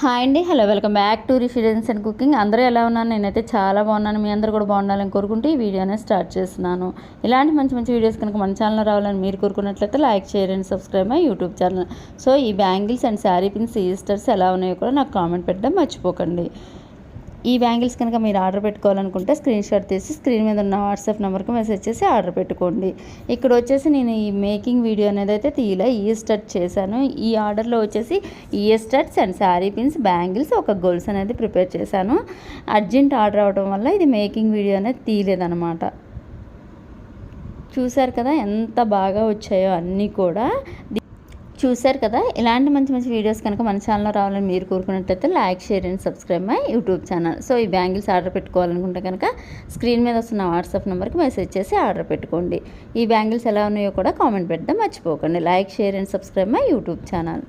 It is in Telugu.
హాయ్ అండి, hello, welcome back to Rishi recipes and cooking. అందరూ ఎలా ఉన్నారు? నేనైతే చాలా బాగున్నాను. మీ అందరూ కూడా బాగుండాలని కోరుకుంటూ ఈ వీడియోని స్టార్ట్ చేస్తున్నాను. ఇలాంటి మంచి మంచి వీడియోస్ కనుక మన ఛానల్లో రావాలని మీరు కోరుకున్నట్లయితే like, share and subscribe my YouTube channel. So ఈ బ్యాంగిల్స్ అండ్ శారీ పిన్స్, ఈస్టర్స్ ఎలా ఉన్నాయో కూడా నాకు కామెంట్ పెట్టడం మర్చిపోకండి. ఈ బ్యాంగిల్స్ కనుక మీరు ఆర్డర్ పెట్టుకోవాలనుకుంటే స్క్రీన్ షాట్ తీసి స్క్రీన్ మీద ఉన్న వాట్సాప్ నెంబర్కి మెసేజ్ చేసి ఆర్డర్ పెట్టుకోండి. ఇక్కడ వచ్చేసి నేను ఈ మేకింగ్ వీడియో అనేది అయితే తీయలే, ఈ స్టడ్ చేశాను. ఈ ఆర్డర్లో వచ్చేసి ఈ studs and sari pins, bangles, ఒక గొలుసు అనేది ప్రిపేర్ చేశాను. అర్జెంట్ ఆర్డర్ అవడం వల్ల ఇది మేకింగ్ వీడియో అనేది తీయలేదన్నమాట. చూశారు కదా ఎంత బాగా వచ్చాయో అన్నీ కూడా. చూశారు కదా, ఇలాంటి మంచి మంచి వీడియోస్ కనుక మన ఛానల్లో రావాలని మీరు కోరుకున్నట్లయితే like, share and subscribe my YouTube channel. So ఈ బ్యాంగిల్స్ ఆర్డర్ పెట్టుకోవాలనుకుంటే కనుక స్క్రీన్ మీద వస్తున్న వాట్సాప్ నెంబర్కి మెసేజ్ చేసి ఆర్డర్ పెట్టుకోండి. ఈ బ్యాంగిల్స్ ఎలా ఉన్నాయో కూడా కామెంట్ పెట్టడం మర్చిపోకండి. Like, share and subscribe my YouTube channel.